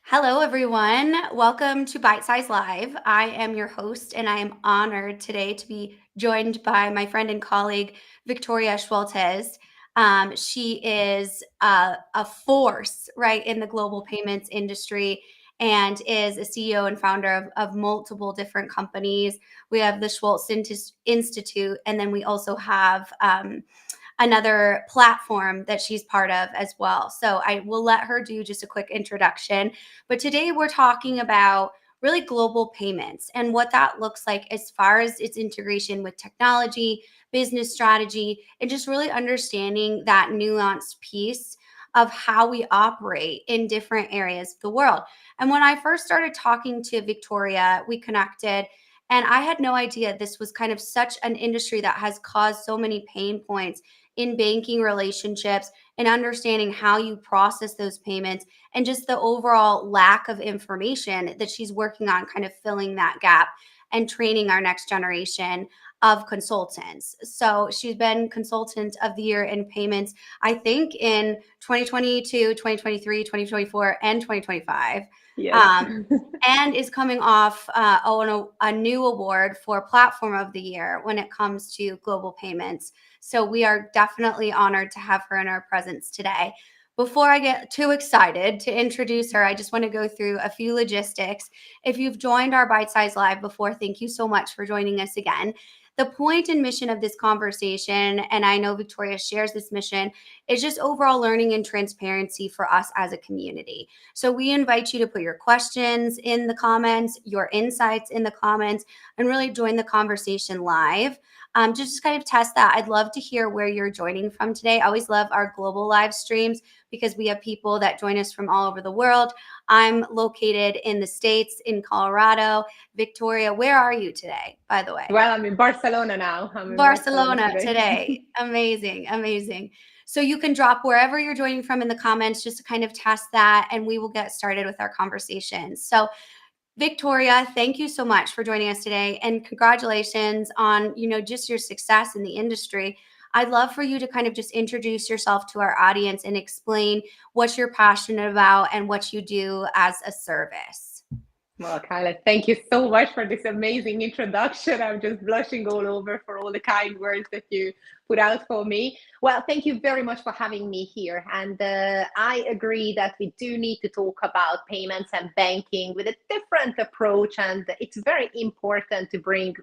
Hello, everyone. Welcome to Bite Size Live. I am your host, and I am honored today to be joined by my friend and colleague, Viktoria Soltesz. She is a force, right, in the global payments industry and is a CEO and founder of multiple different companies. We have the Schwartz Institute, and then we also have another platform that she's part of as well. So I will let her do just a quick introduction. But today we're talking about really global payments and what that looks like as far as its integration with technology, business strategy, and just really understanding that nuanced piece of how we operate in different areas of the world. And when I first started talking to Viktoria, we connected. And I had no idea this was kind of such an industry that has caused so many pain points in banking relationships and understanding how you process those payments and just the overall lack of information that she's working on kind of filling that gap and training our next generation of consultants. So she's been consultant of the year in payments, I think in 2022, 2023, 2024, and 2025. Yes. Um, and is coming off a new award for Platform of the Year when it comes to global payments. So we are definitely honored to have her in our presence today. Before I get too excited to introduce her, I just want to go through a few logistics. If you've joined our Bite Size Live before, thank you so much for joining us again. The point and mission of this conversation, and I know Viktoria shares this mission, is just overall learning and transparency for us as a community. So we invite you to put your questions in the comments, your insights in the comments, and really join the conversation live. Just to kind of test that. I'd love to hear where you're joining from today. I always love our global live streams because we have people that join us from all over the world. I'm located in the States, in Colorado. Viktoria, where are you today, by the way? Well, I'm in Barcelona now. I'm in Barcelona Barcelona today. today. Amazing, amazing. So you can drop wherever you're joining from in the comments just to kind of test that, and we will get started with our conversation. So Viktoria, thank you so much for joining us today, and congratulations on, just your success in the industry. I'd love for you to kind of just introduce yourself to our audience and explain what you're passionate about and what you do as a service. Well, Kyla, thank you so much for this amazing introduction. I'm just blushing all over for all the kind words that you put out for me. Well, thank you very much for having me here. And I agree that we do need to talk about payments and banking with a different approach. And it's very important to bring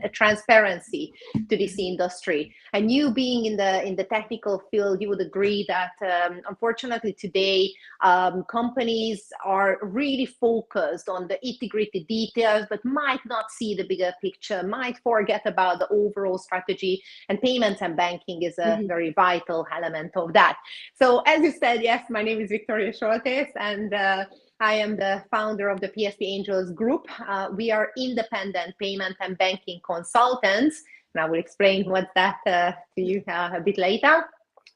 a transparency to this industry. And you being in the technical field, you would agree that unfortunately today, companies are really focused on the nitty-gritty details, but might not see the bigger picture, might forget about the overall strategy. And payments and banking is a very vital element of that. So as you said, yes, my name is Viktoria Soltesz, and I am the founder of the PSP Angels Group. We are independent payment and banking consultants. And I will explain what that to you a bit later.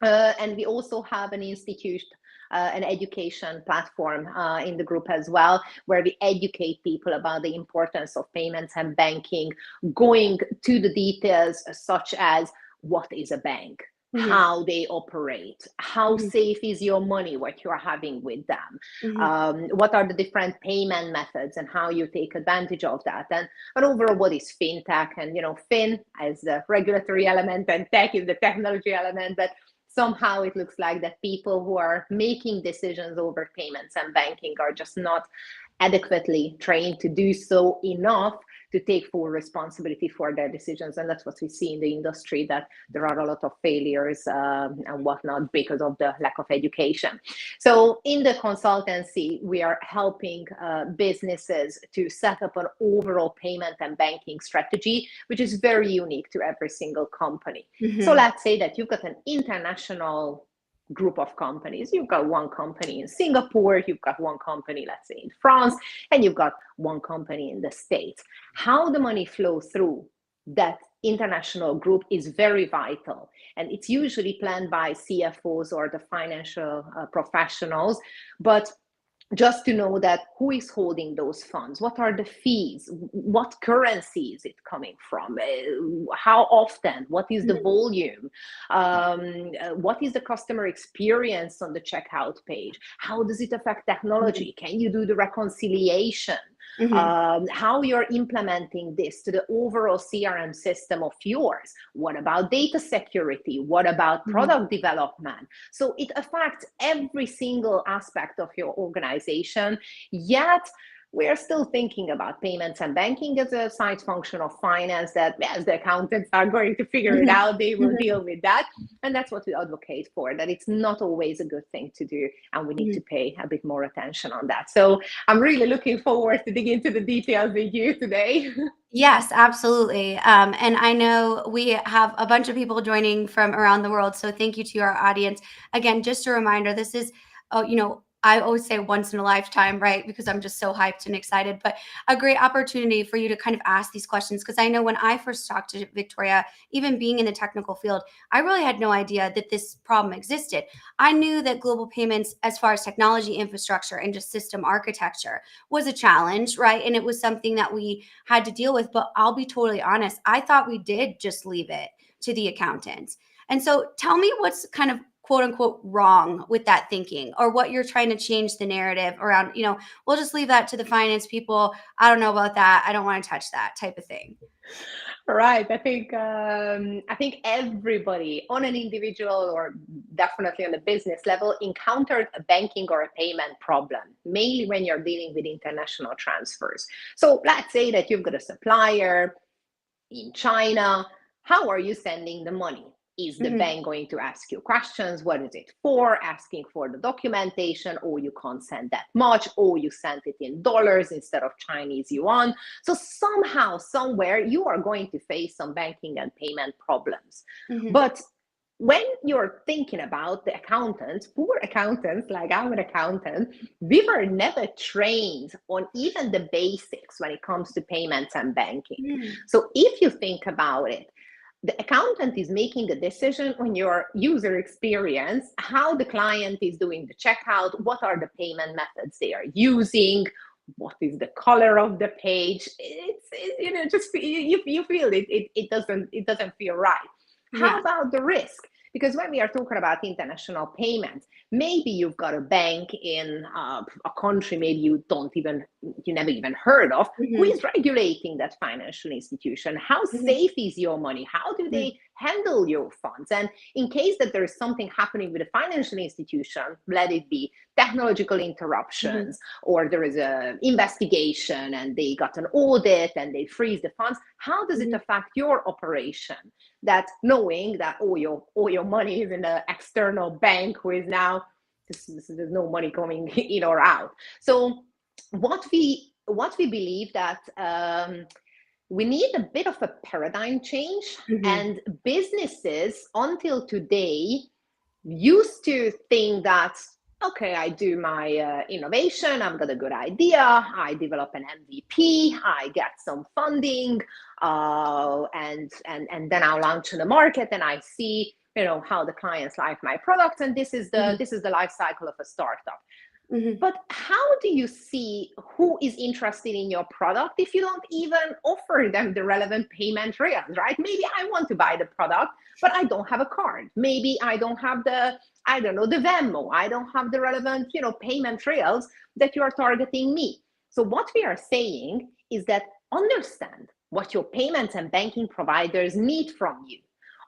And we also have an institute, an education platform in the group as well, where we educate people about the importance of payments and banking, going to the details such as what is a bank, how they operate, how safe is your money, what you are having with them, what are the different payment methods and how you take advantage of that, and overall what is fintech. And fin as the regulatory element and tech is the technology element, but somehow it looks like that people who are making decisions over payments and banking are just not adequately trained to do so enough to take full responsibility for their decisions. And that's what we see in the industry, that there are a lot of failures and whatnot because of the lack of education. So in the consultancy, we are helping businesses to set up an overall payment and banking strategy, which is very unique to every single company. So let's say that you've got an international group of companies. You've got one company in Singapore, you've got one company, let's say, in France, and you've got one company in the States. How the money flows through that international group is very vital. And it's usually planned by CFOs or the financial professionals. But just to know that who is holding those funds, what are the fees, what currency is it coming from, how often, what is the Mhm. volume, what is the customer experience on the checkout page, how does it affect Mhm. technology, can you do the reconciliation, Mhm. how you're implementing this to the overall CRM system of yours. What about data security? What about Mhm. product development? So it affects every single aspect of your organization, yet we're still thinking about payments and banking as a side function of finance that, as the accountants are going to figure it Mhm. out, they will Mhm. deal with that. And that's what we advocate for, that it's not always a good thing to do, and we need to Mhm. pay a bit more attention on that. So I'm really looking forward to dig into the details with you today. Yes, absolutely. And I know we have a bunch of people joining from around the world. So thank you to our audience. Again, just a reminder, this is, I always say once in a lifetime, right? Because I'm just so hyped and excited, but a great opportunity for you to kind of ask these questions. Because I know when I first talked to Victoria, even being in the technical field, I really had no idea that this problem existed. I knew that global payments, as far as technology infrastructure and just system architecture, was a challenge, right? And it was something that we had to deal with. But I'll be totally honest, I thought we did just leave it to the accountants. And so tell me what's kind of quote unquote wrong with that thinking, or what you're trying to change the narrative around, we'll just leave that to the finance people. I don't know about that. I don't want to touch that type of thing. Right. I think everybody on an individual or definitely on the business level encountered a banking or a payment problem, mainly when you're dealing with international transfers. So let's say that you've got a supplier in China. How are you sending the money? Is the Hmm. bank going to ask you questions? What is it for? Asking for the documentation, or you can't send that much, or you sent it in dollars instead of Chinese yuan. So somehow, somewhere, you are going to face some banking and payment problems. Hmm. But when you're thinking about the accountants, poor accountants, like I'm an accountant, we were never trained on even the basics when it comes to payments and banking. Hmm. So if you think about it, the accountant is making a decision on your user experience, how the client is doing the checkout, what are the payment methods they are using, what is the color of the page. Just you feel it doesn't feel right. How Yeah. about the risk? Because when we are talking about international payments, maybe you've got a bank in a country maybe you never even heard of. Who Hmm. is regulating that financial institution? How Hmm. safe is your money? How do Hmm. they handle your funds? And in case that there is something happening with a financial institution, let it be technological Hmm. interruptions, or there is an investigation and they got an audit and they freeze the funds, how does it Hmm. affect your operation? That knowing that all your money is in an external bank who is now there's no money coming in or out. So what we believe that we need a bit of a paradigm change, Hmm. and businesses until today used to think that, okay, I do my innovation, I've got a good idea, I develop an MVP, I get some funding, and then I'll launch in the market and I see how the clients like my products, and this is the life cycle of a startup. Hmm. But how do you see who is interested in your product if you don't even offer them the relevant payment rails, right? Maybe I want to buy the product, but I don't have a card. Maybe I don't have I don't know, the Venmo. I don't have the relevant, payment rails that you are targeting me. So what we are saying is that understand what your payments and banking providers need from you.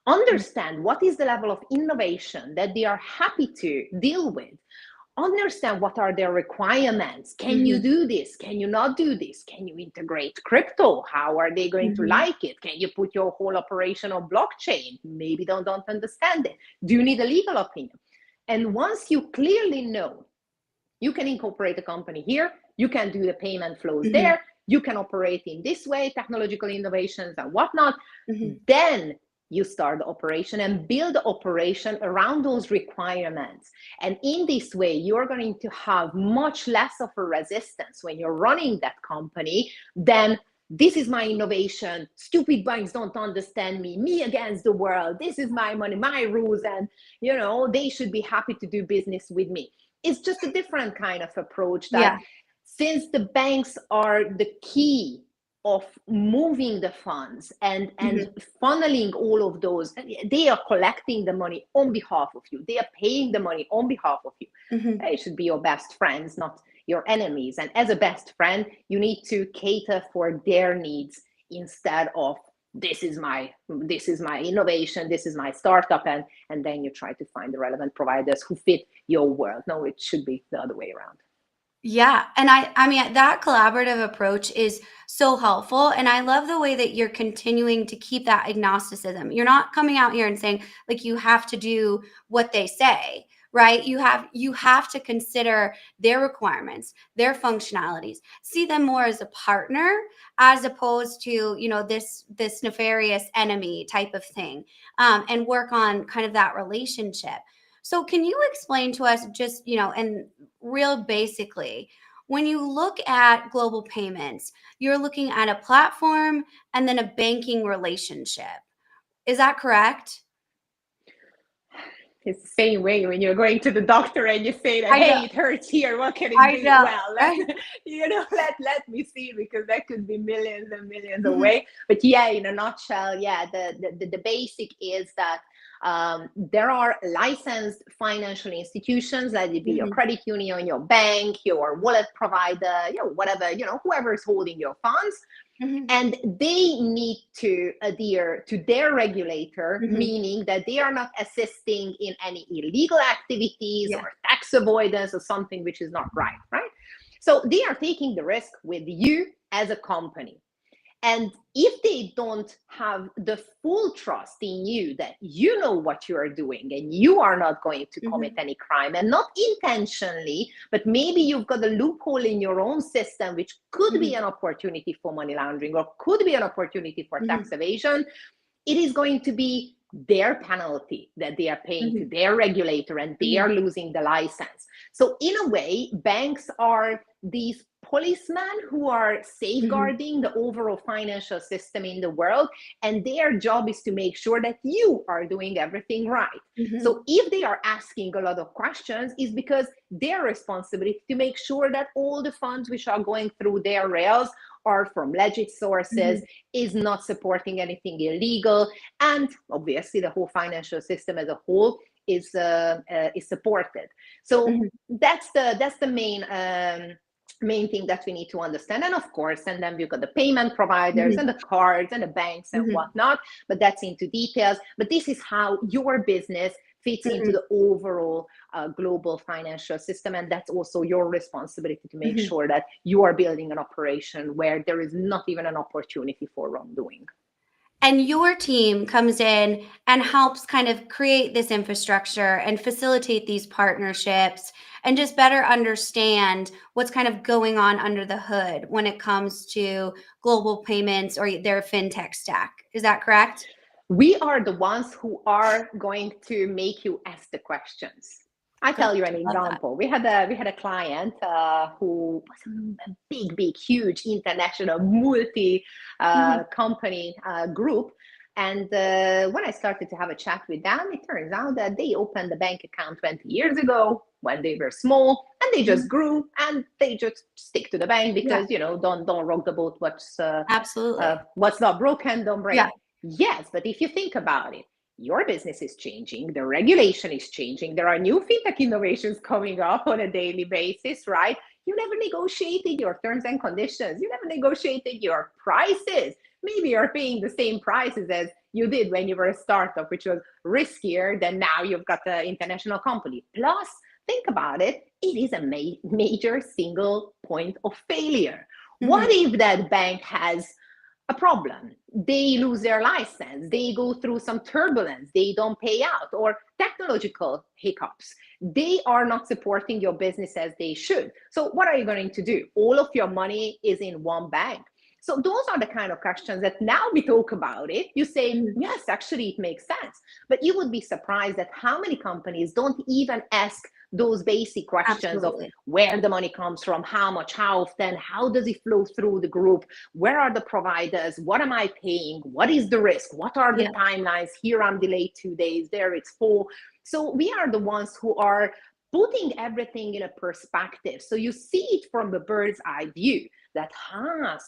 Understand what is the level of innovation that they are happy to deal with. Understand what are their requirements. Can you Hmm. do this? Can you not do this? Can you integrate crypto? How are they going to Hmm. like it? Can you put your whole operation on blockchain? Maybe they don't understand it. Do you need a legal opinion? And once you clearly know, you can incorporate a company here, you can do the payment flows Hmm. there, you can operate in this way, technological innovations and whatnot, Hmm. then you start the operation and build the operation around those requirements. And in this way, you're going to have much less of a resistance when you're running that company than this is my innovation, stupid banks don't understand me against the world, this is my money, my rules, and they should be happy to do business with me. it's just a different kind of approach that Yeah. since the banks are the key of moving the funds and Mhm. funneling all of those, they are collecting the money on behalf of you, they are paying the money on behalf of you. Mhm. They should be your best friends, not your enemies. And as a best friend, you need to cater for their needs instead of this is my innovation, this is my startup, and then you try to find the relevant providers who fit your world. No, it should be the other way around. Yeah, and I mean, that collaborative approach is so helpful, and I love the way that you're continuing to keep that agnosticism. You're not coming out here and saying, like, you have to do what they say, right? You have to consider their requirements, their functionalities, see them more as a partner as opposed to, this nefarious enemy type of thing, and work on kind of that relationship. So can you explain to us just, and real basically, when you look at global payments, you're looking at a platform and then a banking relationship. Is that correct? It's the same way when you're going to the doctor and you say that, I know. hey, it hurts here, what can it I do? know. Well, let Right? let me see, because that could be millions and millions Mhm, away. But yeah, in a nutshell, yeah, the basic is that there are licensed financial institutions, that it be your mhm, credit union, your bank, your wallet provider, whatever, whoever is holding your funds, mhm, and they need to adhere to their regulator, mhm. meaning that they are not assisting in any illegal activities Yeah. or tax avoidance or something which is not right. So they are taking the risk with you as a company. And if they don't have the full trust in you that you know what you are doing and you are not going to commit Mhm, any crime, and not intentionally, but maybe you've got a loophole in your own system which could be mhm, an opportunity for money laundering or could be an opportunity for tax mhm, evasion, it is going to be their penalty that they are paying to mhm, their regulator, and they mhm, are losing the license. So, in a way, banks are these policemen who are mhm, safeguarding the overall financial system in the world, and their job is to make sure that you are doing everything right. mhm, So, if they are asking a lot of questions, is because their responsibility to make sure that all the funds which are going through their rails are from legit sources, mhm, is not supporting anything illegal, and obviously the whole financial system as a whole is supported. So mhm, that's the main thing that we need to understand. And of course, and then we've got the payment providers and mhm, the cards and the banks and mhm, whatnot, but that's into details. But this is how your business fits into mhm, the overall global financial system, and that's also your responsibility to make mhm. sure that you are building an operation where there is not even an opportunity for wrongdoing. And your team comes in and helps kind of create this infrastructure and facilitate these partnerships and just better understand what's kind of going on under the hood when it comes to global payments or their fintech stack. Is that correct? We are the ones who are going to make you ask the questions. I Good. tell you an Love that. example. We had a client who was a big, huge international multi Mhm, company group. And when I started to have a chat with them, it turns out that they opened a bank account 20 years ago when they were small, and they just mhm. grew, and they just stick to the bank Yeah, because don't rock the boat. absolutely. What's not broken, don't break. Yeah. Yes, but if you think about it, your business is changing, the regulation is changing, there are new fintech innovations coming up on a daily basis, right? You never negotiated your terms and conditions, you never negotiated your prices. Maybe you're paying the same prices as you did when you were a startup, which was riskier than now you've got an international company. Plus, think about it, it is a major single point of failure. What Mhm, if that bank has a problem? They lose their license, they go through some turbulence, they don't pay out, or technological hiccups. They are not supporting your business as they should. So, what are you going to do? All of your money is in one bank. So, those are the kind of questions that now we talk about it. You say, mhm. yes, actually, it makes sense. But you would be surprised at how many companies don't even ask those basic questions of Absolutely. where the money comes from, how much, how often, how does it flow through the group, where are the providers, what am I paying, what is the risk, what are the Yeah. timelines, here I'm delayed 2 days, there it's 4. So we are the ones who are putting everything in a perspective. So you see it from the bird's eye view that,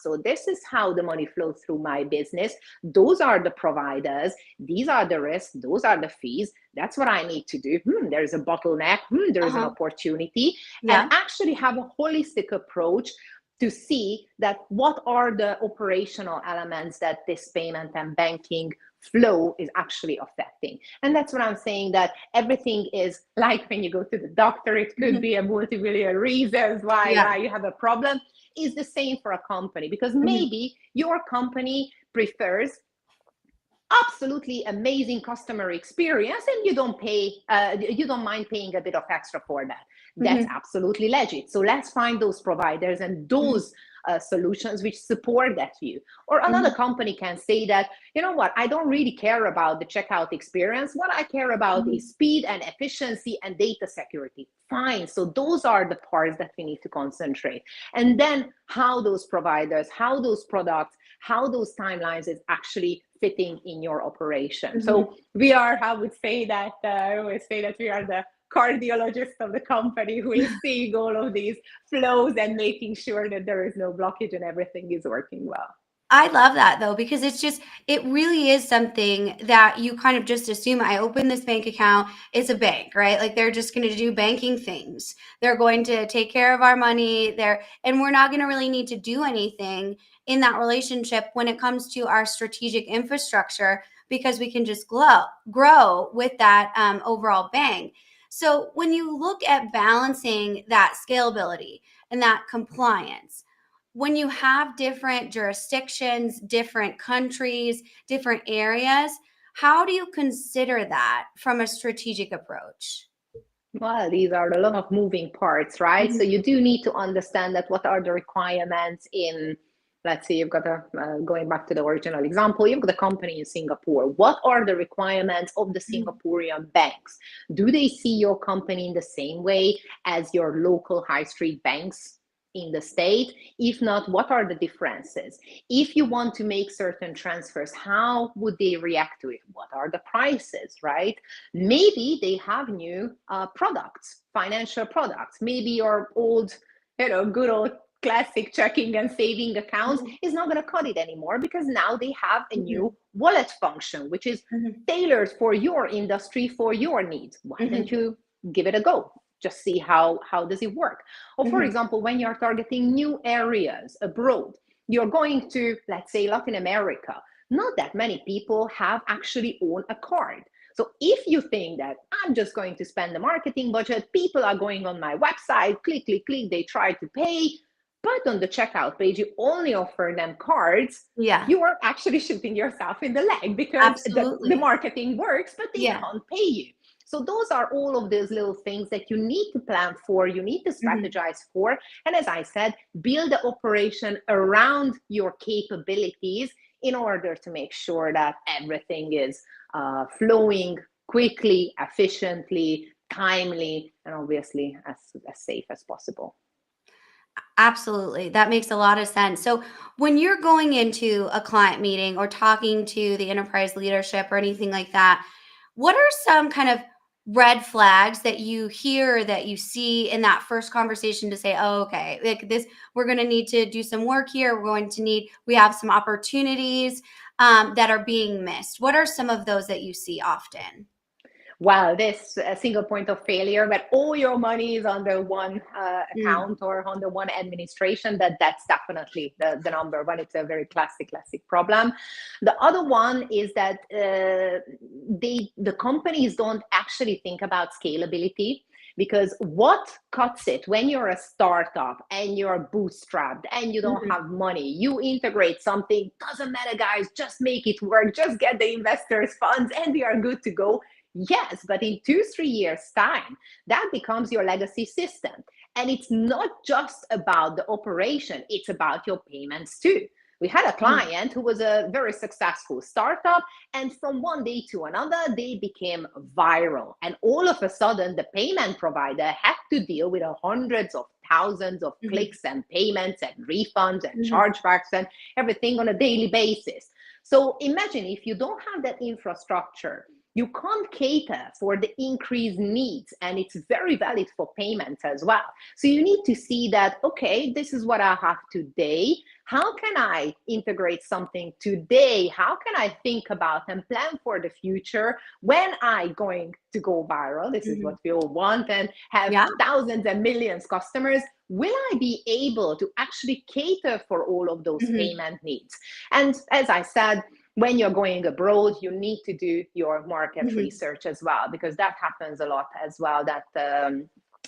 so this is how the money flows through my business. Those are the providers. These are the risks. Those are the fees. That's what I need to do. There's a bottleneck. There's an opportunity. And Yeah. actually have a holistic approach to see that what are the operational elements that this payment and banking flow is actually affecting. And that's what I'm saying, that everything is like when you go to the doctor, it could be a multi-million reasons why you have a problem, is the same for a company, because maybe your company prefers absolutely amazing customer experience and you don't mind paying a bit of extra for that. That's absolutely legit. So let's find those providers and those solutions which support that view. Or another company can say that, you know what, I don't really care about the checkout experience. What I care about is speed and efficiency and data security. Fine. So those are the parts that we need to concentrate. And then how those providers, how those products, how those timelines is actually fitting in your operation. So we are, I would say that, I always say that we are the cardiologist of the company who is seeing all of these flows and making sure that there is no blockage and everything is working well. I love that though, because it really is something that you kind of just assume. I open this bank account, it's a bank, right? Like they're just going to do banking things. They're going to take care of our money and we're not going to really need to do anything in that relationship when it comes to our strategic infrastructure, because we can just grow with that overall bank. So when you look at balancing that scalability and that compliance, when you have different jurisdictions, different countries, different areas, how do you consider that from a strategic approach? Well, these are a lot of moving parts, right? So you do need to understand that what are the requirements in, let's say you've got going back to the original example, you've got a company in Singapore. What are the requirements of the Singaporean banks? Do they see your company in the same way as your local high street banks in the state? If not, what are the differences? If you want to make certain transfers, how would they react to it? What are the prices, right? Maybe they have new products, financial products. Maybe your old, good old classic checking and saving accounts is not going to cut it anymore, because now they have a new wallet function, which is tailored for your industry, for your needs. Why don't you give it a go? Just see how does it work. Or for example, when you're targeting new areas abroad, you're going to, let's say, Latin America. Not that many people have actually owned a card. So if you think that I'm just going to spend the marketing budget, people are going on my website, click, click, click, they try to pay, but on the checkout page, you only offer them cards, you are actually shooting yourself in the leg, because the marketing works, but they can't pay you. So those are all of those little things that you need to plan for, you need to strategize for. And as I said, build the operation around your capabilities in order to make sure that everything is flowing quickly, efficiently, timely, and obviously as safe as possible. Absolutely. That makes a lot of sense. So, when you're going into a client meeting or talking to the enterprise leadership or anything like that, what are some kind of red flags that you hear, that you see in that first conversation to say, oh, okay, like this, we're going to need to do some work here. We have some opportunities that are being missed. What are some of those that you see often? Well, this single point of failure, but all your money is on the one account or on the one administration, that's definitely the number one. It's a very classic problem. The other one is that the companies don't actually think about scalability, because what cuts it when you're a startup and you're bootstrapped and you don't have money, you integrate something, doesn't matter, guys, just make it work, just get the investors funds and we are good to go. Yes, but in 2-3 years' time, that becomes your legacy system. And it's not just about the operation, it's about your payments too. We had a client who was a very successful startup, and from one day to another, they became viral. And all of a sudden, the payment provider had to deal with hundreds of thousands of clicks and payments and refunds and chargebacks and everything on a daily basis. So imagine if you don't have that infrastructure you can't cater for the increased needs, and it's very valid for payments as well. So you need to see that, okay, this is what I have today. How can I integrate something today? How can I think about and plan for the future when I'm going to go viral? This is what we all want, and have Yeah. thousands and millions customers. Will I be able to actually cater for all of those payment needs? And as I said, when you're going abroad, you need to do your market research as well, because that happens a lot as well, that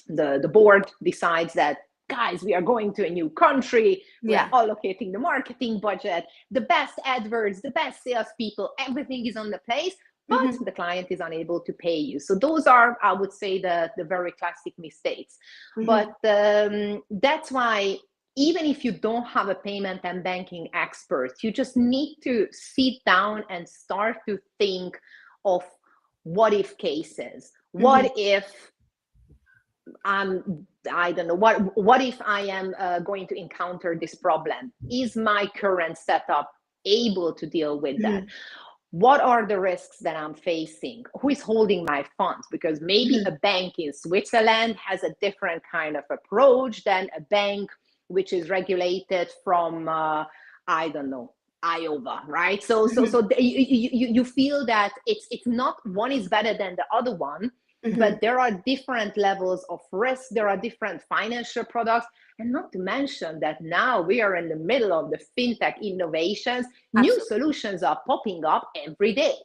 the board decides that, guys, we are going to a new country, we're allocating the marketing budget, the best adverts, the best salespeople, everything is on the place, but the client is unable to pay you. So those are, I would say, the very classic mistakes. But that's why, even if you don't have a payment and banking expert, you just need to sit down and start to think of what if cases. What if I don't know, what if I am going to encounter this problem? Is my current setup able to deal with that? What are the risks that I'm facing? Who is holding my funds? Because maybe a bank in Switzerland has a different kind of approach than a bank which is regulated from, I don't know, Iowa, right? So you feel that it's not one is better than the other one, but there are different levels of risk. There are different financial products. And not to mention that now we are in the middle of the fintech innovations. New solutions are popping up every day.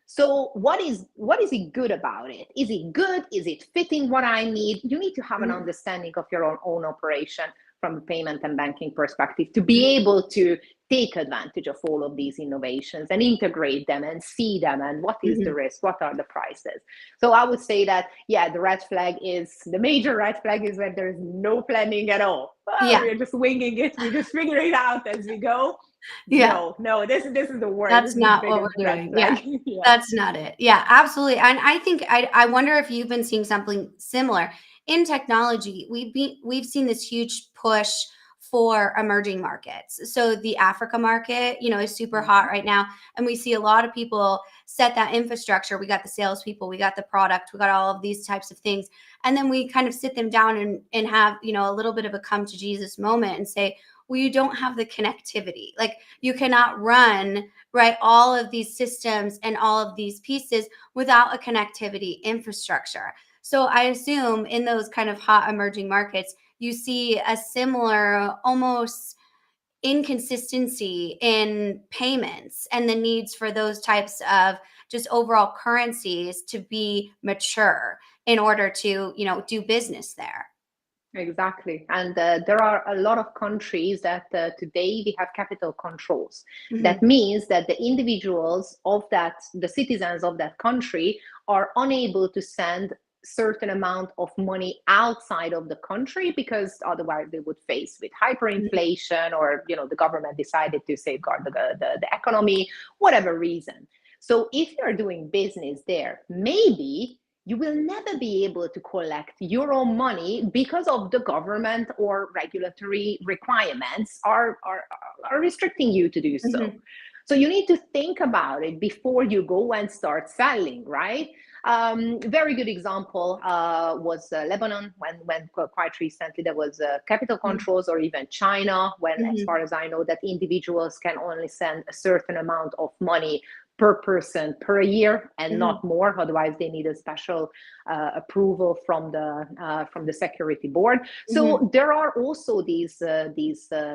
So what is it good about it? Is it good? Is it fitting what I need? You need to have an understanding of your own operation from a payment and banking perspective to be able to take advantage of all of these innovations and integrate them and see them, and what is the risk, what are the prices. So I would say that, yeah, the major red flag is when there is no planning at all. We're just winging it, we just figure it out as we go. No, this is the worst. That's not what we're doing. That's not it. Yeah, absolutely. And I think I wonder if you've been seeing something similar in technology. We've seen this huge push for emerging markets. So the Africa market, is super hot right now, and we see a lot of people set that infrastructure. We got the salespeople, we got the product, we got all of these types of things, and then we kind of sit them down and have a little bit of a come to Jesus moment and say, well, you don't have the connectivity. Like, you cannot run, right, all of these systems and all of these pieces without a connectivity infrastructure. So I assume in those kind of hot emerging markets, you see a similar almost inconsistency in payments and the needs for those types of just overall currencies to be mature in order to, do business there. Exactly. And there are a lot of countries that today we have capital controls. That means that the individuals the citizens of that country are unable to send certain amount of money outside of the country, because otherwise they would face with hyperinflation, or the government decided to safeguard the economy, whatever reason. So if you're doing business there, maybe you will never be able to collect your own money because of the government or regulatory requirements are restricting you to do so. So you need to think about it before you go and start selling, right? Very good example was Lebanon, when quite recently there was capital controls, or even China, when, as far as I know, that individuals can only send a certain amount of money per person per year, and not more. Otherwise, they need a special approval from the security board. So there are also these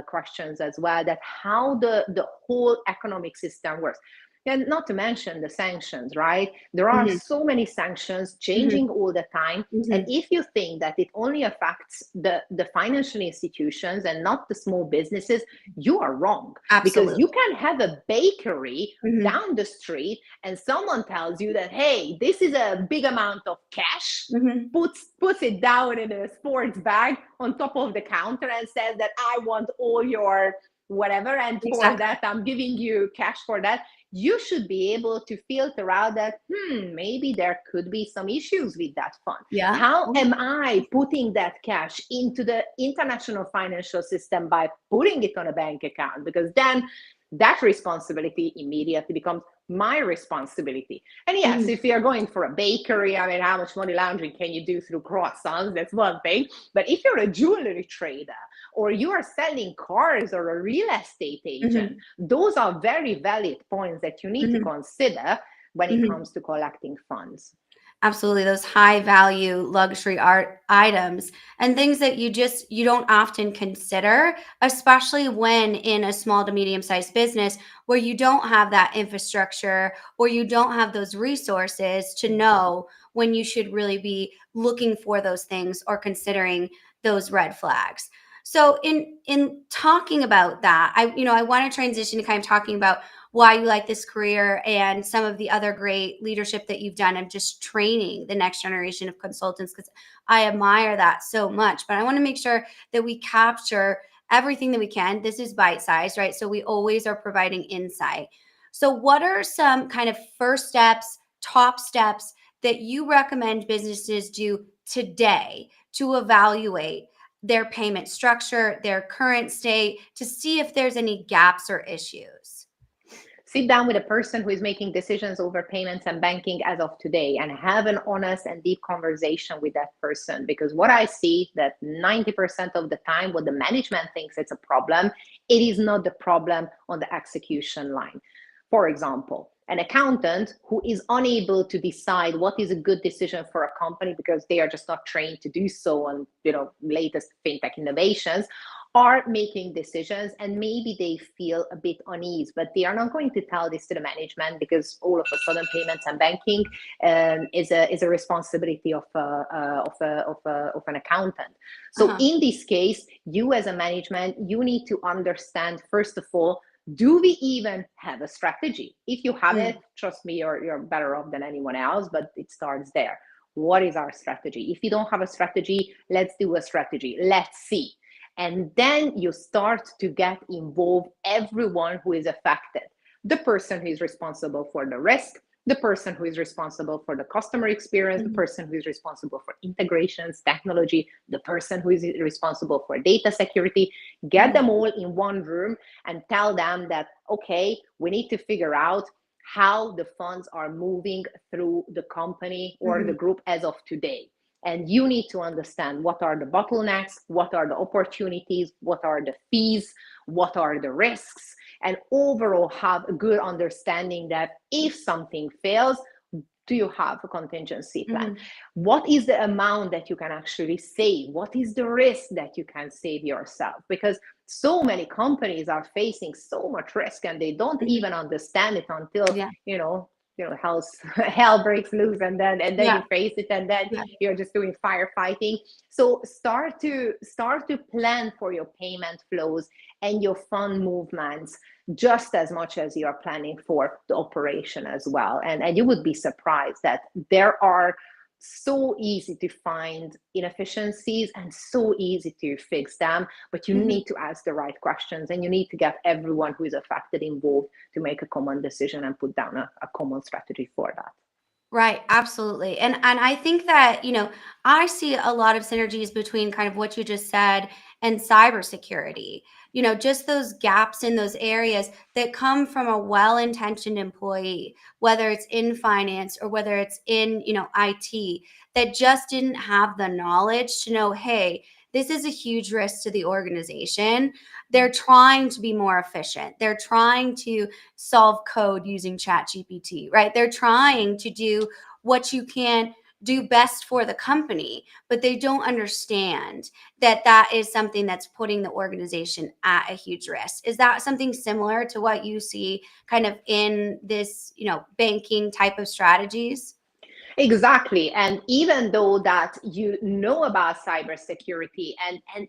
questions as well, that how the whole economic system works. And not to mention the sanctions, right? There are so many sanctions changing all the time. And if you think that it only affects the financial institutions and not the small businesses, you are wrong. Because you can have a bakery down the street and someone tells you that, hey, this is a big amount of cash, puts it down in a sports bag on top of the counter and says that I want all your whatever, and for that I'm giving you cash for that. You should be able to filter out that, maybe there could be some issues with that fund. How am I putting that cash into the international financial system by putting it on a bank account? Because then that responsibility immediately becomes my responsibility. And yes, Mhm. if you're going for a bakery, I mean, how much money laundering can you do through croissants? That's one thing. But if you're a jewelry trader or you are selling cars or a real estate agent, Mhm. those are very valid points that you need to Mhm. consider when it Mhm. comes to collecting funds. Absolutely, those high value luxury art items and things that you don't often consider, especially when in a small to medium sized business where you don't have that infrastructure or you don't have those resources to know when you should really be looking for those things or considering those red flags. So in talking about that, I want to transition to kind of talking about why you like this career and some of the other great leadership that you've done of just training the next generation of consultants, because I admire that so much. But I want to make sure that we capture everything that we can. This is bite sized, right? So we always are providing insight. So, what are some kind of first steps, top steps that you recommend businesses do today to evaluate their payment structure, their current state, to see if there's any gaps or issues? Sit down with a person who is making decisions over payments and banking as of today and have an honest and deep conversation with that person, because what I see that 90% of the time what the management thinks it's a problem, it is not the problem on the execution line. For example, an accountant who is unable to decide what is a good decision for a company because they are just not trained to do so on latest fintech innovations, are making decisions and maybe they feel a bit unease, but they are not going to tell this to the management because all of a sudden payments and banking is a responsibility of an accountant. So Uh-huh. in this case, you as a management, you need to understand, first of all, do we even have a strategy? If you have it, Mm. trust me, you're better off than anyone else, but it starts there. What is our strategy? If you don't have a strategy, let's do a strategy. Let's see. And then you start to get involved everyone who is affected. The person who is responsible for the risk, the person who is responsible for the customer experience, the Mhm. person who is responsible for integrations, technology, the person who is responsible for data security. Get them Mhm. all in one room and tell them that, okay, we need to figure out how the funds are moving through the company or the Mhm. group as of today. And you need to understand what are the bottlenecks, what are the opportunities, what are the fees, what are the risks, and overall have a good understanding that if something fails, do you have a contingency plan? Mhm. What is the amount that you can actually save? What is the risk that you can save yourself? Because so many companies are facing so much risk and they don't Mhm. even understand it until Yeah. hell breaks loose, and then Yeah. you face it, and then Yeah. you're just doing firefighting. So start to plan for your payment flows and your fund movements just as much as you're planning for the operation as well. And you would be surprised that there are so easy to find inefficiencies and so easy to fix them, but you Mhm. need to ask the right questions and you need to get everyone who is affected involved to make a common decision and put down a common strategy for that. Right, absolutely. And I think that, I see a lot of synergies between kind of what you just said and cybersecurity. Just those gaps in those areas that come from a well-intentioned employee, whether it's in finance or whether it's in, IT, that just didn't have the knowledge to know, hey, this is a huge risk to the organization. They're trying to be more efficient. They're trying to solve code using chat gpt, right? They're trying to do what you can do best for the company, but they don't understand that that is something that's putting the organization at a huge risk. Is that something similar to what you see kind of in this, banking type of strategies? Exactly. And even though that you know about cybersecurity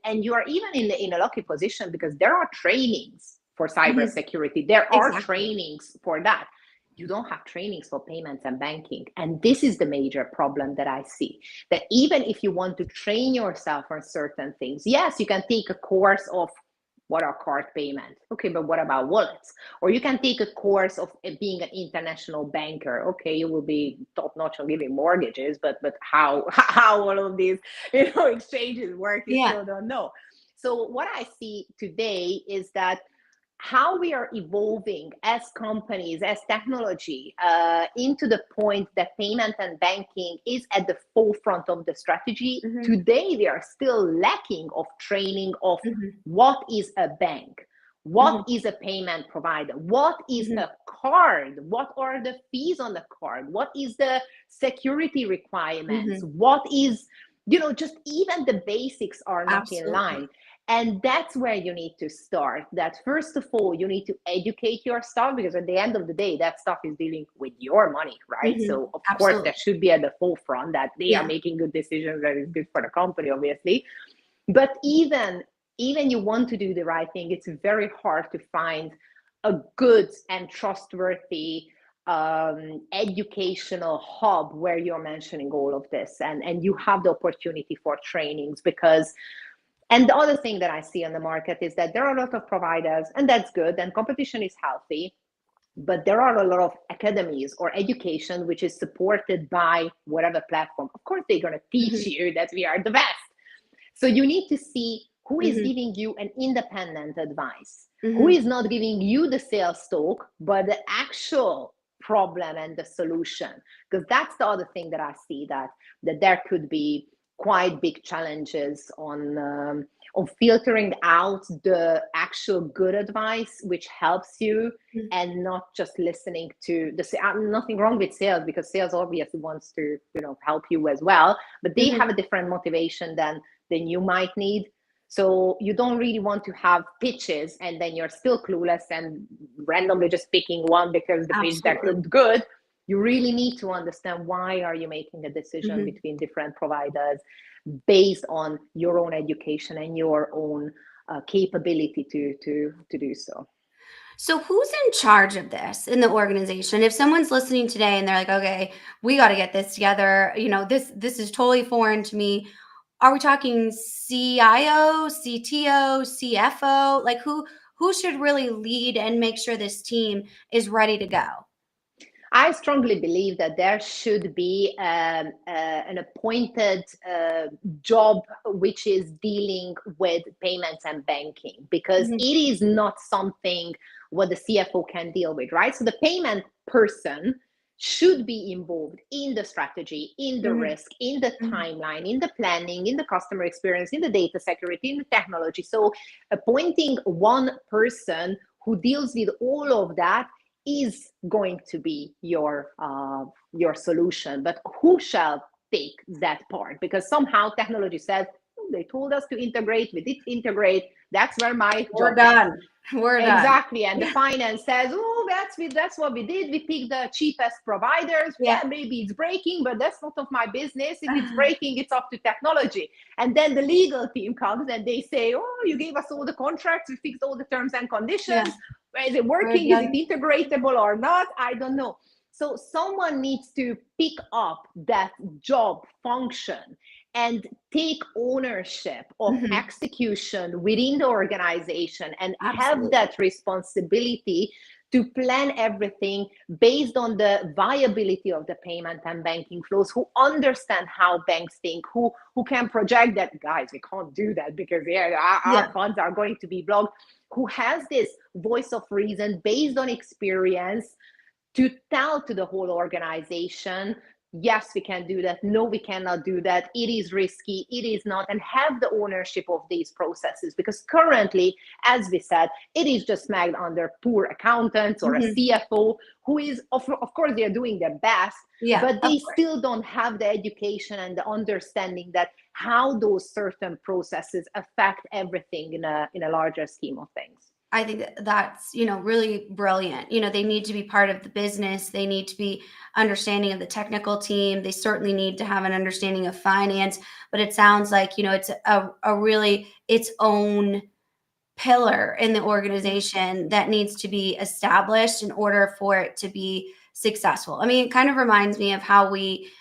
and you are even in a lucky position because there are trainings for Mhm. cybersecurity, there are Exactly. trainings for that. You don't have trainings for payments and banking. And this is the major problem that I see. That even if you want to train yourself on certain things, yes, you can take a course of what are card payments. Okay, but what about wallets? Or you can take a course of being an international banker. Okay, you will be top notch on giving mortgages, but how how all of these exchanges work, you Yeah. still don't know. So what I see today is that how we are evolving as companies, as technology, into the point that payment and banking is at the forefront of the strategy. Mhm. Today, we are still lacking of training of Mhm. what is a bank, what Mhm. is a payment provider, what is Mhm. a card, what are the fees on the card, what is the security requirements, Mhm. what is, just even the basics are not in Absolutely. line. And that's where you need to start. That first of all, you need to educate your staff, because at the end of the day, that stuff is dealing with your money, right? Mhm. So of course Absolutely. that should be at the forefront, that they are Yeah. making good decisions that is good for the company, obviously. But even you want to do the right thing, it's very hard to find a good and trustworthy educational hub where you're mentioning all of this, and you have the opportunity for trainings. Because, and the other thing that I see on the market is that there are a lot of providers, and that's good, and competition is healthy, but there are a lot of academies or education which is supported by whatever platform. Of course, they're going to teach Mhm. you that we are the best. So you need to see who is Mhm. giving you an independent advice, who Mhm. is not giving you the sales talk, but the actual problem and the solution. Because that's the other thing that I see, that there could be quite big challenges on filtering out the actual good advice which helps you, Mhm. and not just listening to nothing wrong with sales, because sales obviously wants to help you as well, but they Mhm. have a different motivation than you might need. So you don't really want to have pitches and then you're still clueless and randomly just picking one because the pitch deck Absolutely. looked good. You really need to understand why are you making a decision Mhm. between different providers based on your own education and your own capability to do so. So who's in charge of this in the organization? If someone's listening today and they're like, "Okay, we got to get this together. This is totally foreign to me." Are we talking CIO, CTO, CFO? Like who should really lead and make sure this team is ready to go? I strongly believe that there should be an appointed job which is dealing with payments and banking, because Mhm. it is not something what the CFO can deal with, right? So the payment person should be involved in the strategy, in the Mhm. risk, in the Mhm. timeline, in the planning, in the customer experience, in the data security, in the technology. So appointing one person who deals with all of that is going to be your solution. But who shall take that part? Because somehow technology says, "Oh, they told us to integrate, we did integrate, that's where my We're job ends." done. We're done. Exactly. And the finance says, "Oh, that's what we did. We picked the cheapest providers. Yeah. Yeah, maybe it's breaking, but that's not of my business. If it's breaking, it's up to technology." And then the legal team comes and they say, "Oh, you gave us all the contracts. We fixed all the terms and Yeah. conditions. Is it We're working? Is it done. integratable or not? I don't know." So someone needs to pick up that job function and take ownership of Mhm. execution within the organization, and have Absolutely. that responsibility to plan everything based on the viability of the payment and banking flows, who understand how banks think, who can project that, guys, we can't do that because yeah, our Yeah. funds are going to be blocked, who has this voice of reason based on experience to tell to the whole organization, yes, we can do that, no, we cannot do that, it is risky, it is not, and have the ownership of these processes. Because currently, as we said, it is just smacked under poor accountants or a Mhm. CFO who is, of course, they're doing their best, Yeah, but of they course. still don't have the education and the understanding that how those certain processes affect everything in a larger scheme of things. I think that's, really brilliant. They need to be part of the business. They need to be understanding of the technical team. They certainly need to have an understanding of finance, but it sounds like, it's a really its own pillar in the organization that needs to be established in order for it to be successful. I mean, it kind of reminds me of how we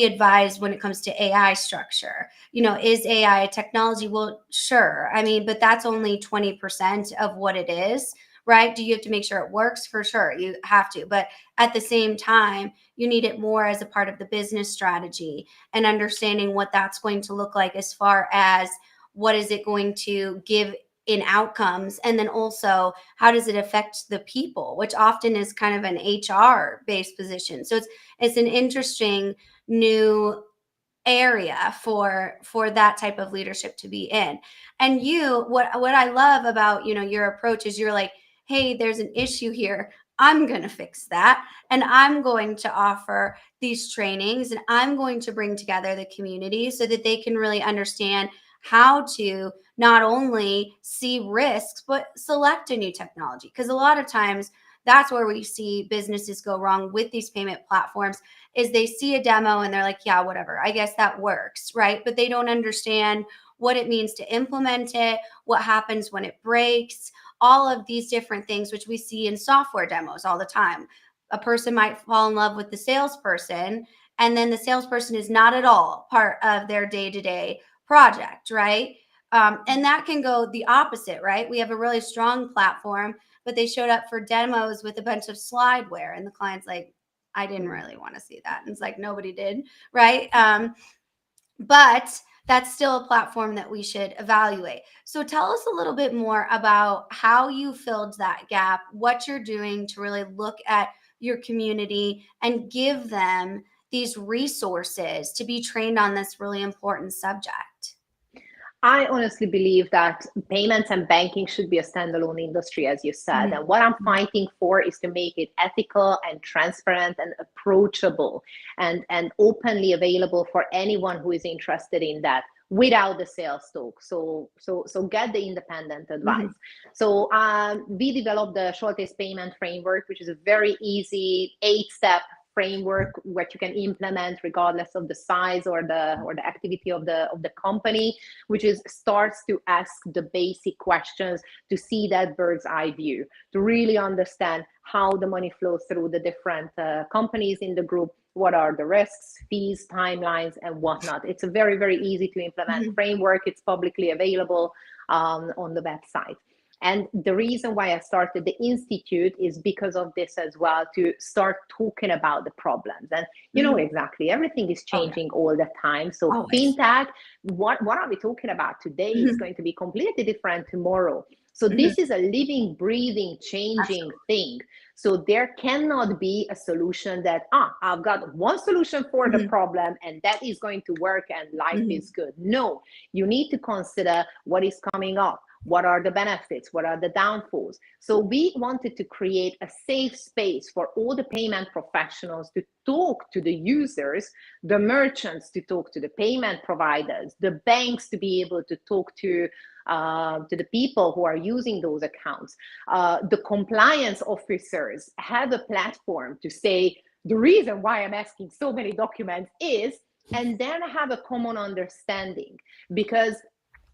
advise when it comes to AI structure. Is AI a technology? Well, sure. I mean, but that's only 20% of what it is, right? Do you have to make sure it works? For sure. You have to. But at the same time, you need it more as a part of the business strategy and understanding what that's going to look like as far as what is it going to give in outcomes, and then also how does it affect the people, which often is kind of an HR based position. So it's an interesting new area for that type of leadership to be in. And what I love about, your approach is you're like, hey, there's an issue here, I'm going to fix that, and I'm going to offer these trainings, and I'm going to bring together the community so that they can really understand how to not only see risks but select a new technology, because a lot of times that's where we see businesses go wrong with these payment platforms, is they see a demo and they're like, yeah, whatever, I guess that works, right? But they don't understand what it means to implement it, what happens when it breaks, all of these different things, which we see in software demos all the time. A person might fall in love with the salesperson, and then the salesperson is not at all part of their day-to-day project, right? And that can go the opposite, right? We have a really strong platform, but they showed up for demos with a bunch of slideware, and the client's like, I didn't really want to see that. And it's like, nobody did, right? But that's still a platform that we should evaluate. So tell us a little bit more about how you filled that gap, what you're doing to really look at your community and give them these resources to be trained on this really important subject. I honestly believe that payments and banking should be a standalone industry, as you said. Mhm. And what I'm fighting for is to make it ethical and transparent and approachable and openly available for anyone who is interested in that without the sales talk. So get the independent advice. Mhm. So we developed the Soltesz payment framework, which is a very easy 8-step framework what you can implement regardless of the size or the activity of the company, which is starts to ask the basic questions to see that bird's eye view, to really understand how the money flows through the different companies in the group, what are the risks, fees, timelines, and whatnot. It's a very, very easy to implement Mhm. framework. It's publicly available on the website. And the reason why I started the Institute is because of this as well, to start talking about the problems. And you know Mhm. exactly, everything is Oh, yeah. changing all the time. So Always. fintech, what are we talking about today is Mhm. going to be completely different tomorrow. So Mhm. this is a living, breathing, changing Absolutely. thing. So there cannot be a solution that, I've got one solution for the Mhm. problem and that is going to work and life Mhm. is good. No, you need to consider what is coming up. What are the benefits? What are the downfalls? So we wanted to create a safe space for all the payment professionals to talk to the users, the merchants to talk to the payment providers, the banks to be able to talk to the people who are using those accounts. The compliance officers have a platform to say, the reason why I'm asking so many documents is, and then have a common understanding, because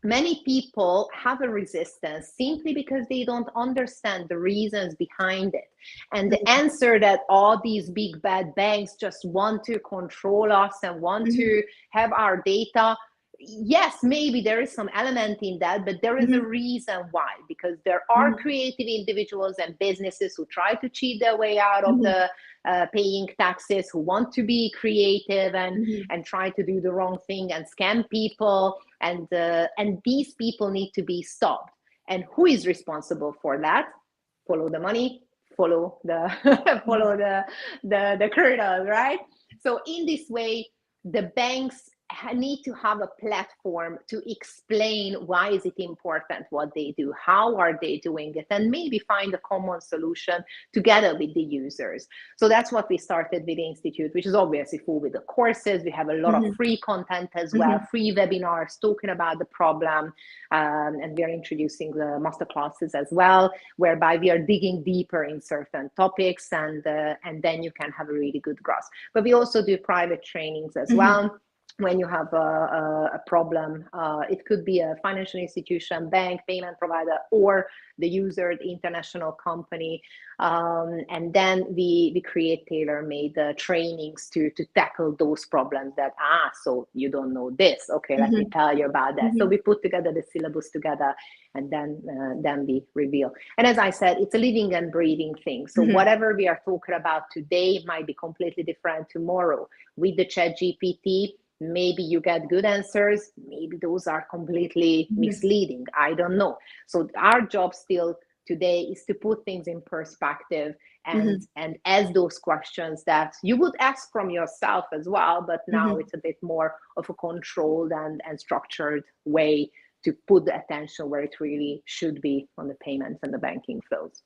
many people have a resistance simply because they don't understand the reasons behind it. And the Mhm. answer that all these big bad banks just want to control us and want Mhm. to have our data, yes, maybe there is some element in that, but there is a Mhm. reason why, because there are Mhm. creative individuals and businesses who try to cheat their way out of Mhm. the paying taxes, who want to be creative Mhm. and try to do the wrong thing and scam people, and these people need to be stopped. And who is responsible for that? Follow the money, follow the Mhm. follow the kernel, right? So in this way, the banks need to have a platform to explain why is it important what they do, how are they doing it, and maybe find a common solution together with the users. So that's what we started with the Institute, which is obviously full with the courses. We have a lot of Mhm. free content as well, Mhm. free webinars talking about the problem, and we are introducing the master classes as well, whereby we are digging deeper in certain topics, and then you can have a really good grasp. But we also do private trainings as Mhm. well. When you have a problem, it could be a financial institution, bank, payment provider, or the user, the international company. And then we create tailor-made trainings to tackle those problems that, so you don't know this. Okay, let me Mhm. tell you about that. So Mhm. we put together the syllabus together, and then we reveal. And as I said, it's a living and breathing thing. So Mhm. whatever we are talking about today might be completely different tomorrow. With the chat GPT, Maybe you get good answers, maybe those are completely Mhm. misleading. I don't know. So our job still today is to put things in perspective Mhm. and ask those questions that you would ask from yourself as well, but now Mhm. it's a bit more of a controlled and structured way to put the attention where it really should be on the payments and the banking flows.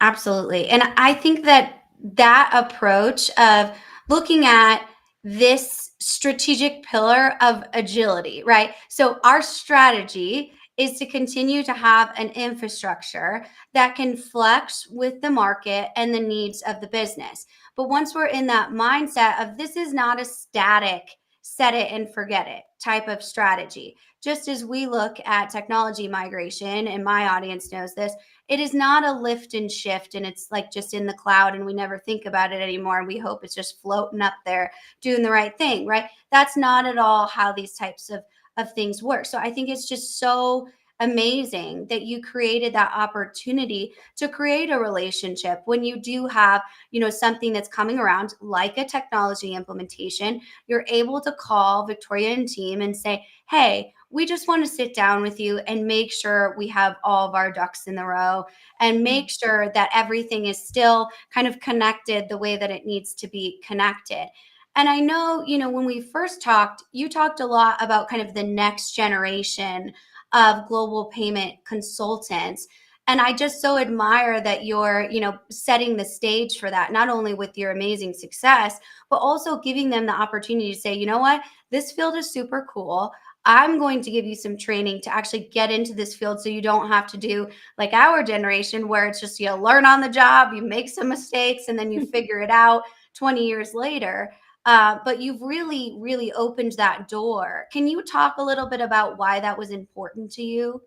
Absolutely. And I think that that approach of looking at this strategic pillar of agility, right? So, our strategy is to continue to have an infrastructure that can flex with the market and the needs of the business. But once we're in that mindset of this is not a static, set it and forget it type of strategy, just as we look at technology migration, and my audience knows this, it is not a lift and shift and it's like just in the cloud and we never think about it anymore and we hope it's just floating up there doing the right thing, right? That's not at all how these types of things work. So I think it's just so amazing that you created that opportunity to create a relationship when you do have, something that's coming around like a technology implementation. You're able to call Victoria and team and say, hey, we just want to sit down with you and make sure we have all of our ducks in the row and make sure that everything is still kind of connected the way that it needs to be connected. And I know, when we first talked, you talked a lot about kind of the next generation of global payment consultants. And I just so admire that you're, setting the stage for that, not only with your amazing success, but also giving them the opportunity to say, you know what, this field is super cool. I'm going to give you some training to actually get into this field so you don't have to do like our generation where it's just you learn on the job, you make some mistakes, and then you figure it out 20 years later. But you've really, really opened that door. Can you talk a little bit about why that was important to you?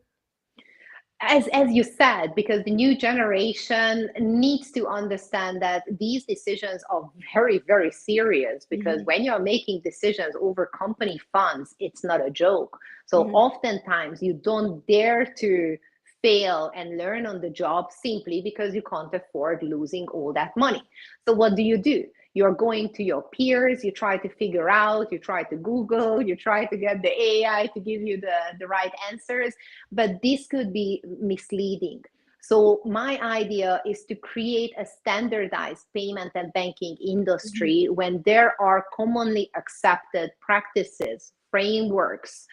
As you said, because the new generation needs to understand that these decisions are very, very serious, because Hmm. when you're making decisions over company funds, it's not a joke. So Hmm. oftentimes you don't dare to fail and learn on the job simply because you can't afford losing all that money. So what do? You're going to your peers, you try to figure out, you try to Google, you try to get the AI to give you the right answers, but this could be misleading. So my idea is to create a standardized payment and banking Hmm. industry when there are commonly accepted practices, frameworks,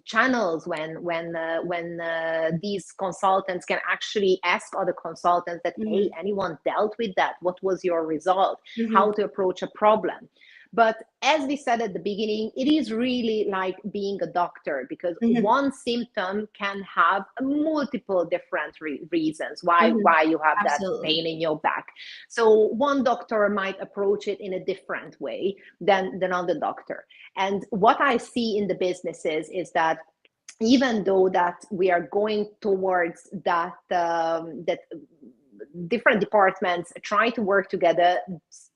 channels, when these consultants can actually ask other consultants that, hey, Hmm. anyone dealt with that? What was your result? How Hmm. to approach a problem? But as we said at the beginning, it is really like being a doctor, because Hmm. one symptom can have multiple different reasons why Hmm. why you have that Absolutely. pain in your back. So one doctor might approach it in a different way than another doctor. And what I see in the businesses is that even though that we are going towards that different departments try to work together,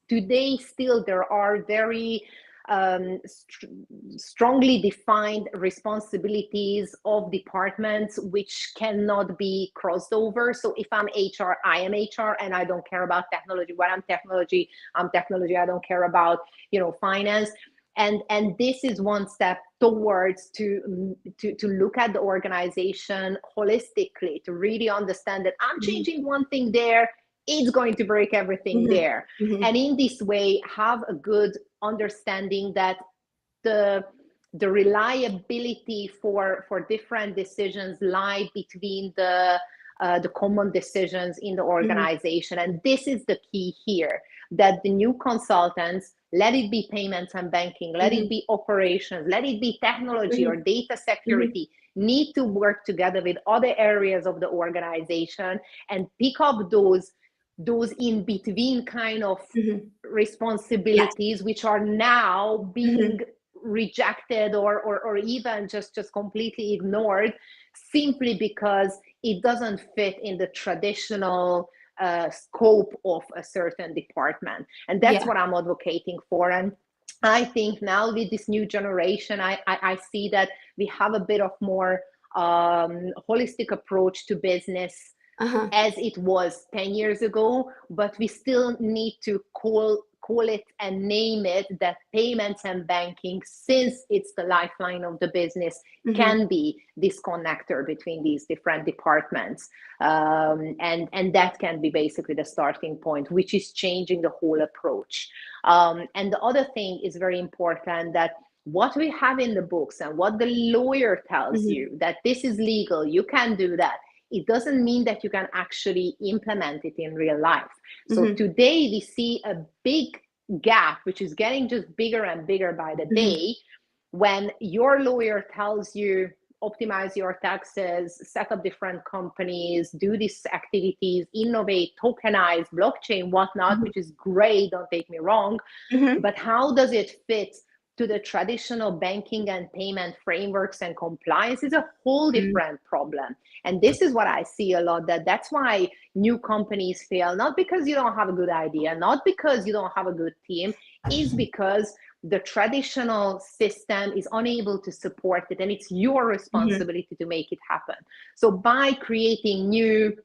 today still there are very strongly defined responsibilities of departments which cannot be crossed over. So if I'm HR, I am HR, and I don't care about technology. When I'm technology. I don't care about finance. And this is one step towards to look at the organization holistically, to really understand that I'm Hmm. changing one thing there, it's going to break everything Hmm. there. Hmm. And in this way have a good understanding that the the reliability for different decisions lie between the common decisions in the Hmm. organization. And this is the key here, that the new consultants, let it be payments and banking, let it Hmm. be operations, let it be technology or Hmm. data Hmm. security, need to work together with other areas of the organization and pick up those in between kind of Hmm. Yes. responsibilities which are now being Hmm. rejected or even just completely ignored, simply because it doesn't fit in the traditional scope of a certain department. And that's Yeah. what I'm advocating for. And I think now with this new generation, I see that we have a bit of more holistic approach to business Uh-huh. as it was 10 years ago, but we still need to call it and name it, that payments and banking, since it's the lifeline of the business, can be this connector between these different departments. And that can be basically the starting point, which is changing the whole approach. And the other thing is very important, that what we have in the books and what the lawyer tells you, that this is legal, you can do that, it doesn't mean that you can actually implement it in real life. So today we see a big gap, which is getting just bigger and bigger by the day, when your lawyer tells you, optimize your taxes, set up different companies, do these activities, innovate, tokenize, blockchain, whatnot, which is great, don't take me wrong. But how does it fit to the traditional banking and payment frameworks and compliance is a whole different problem. And this is what I see a lot, that's why new companies fail, not because you don't have a good idea, not because you don't have a good team, is because the traditional system is unable to support it, and it's your responsibility to make it happen. So by creating new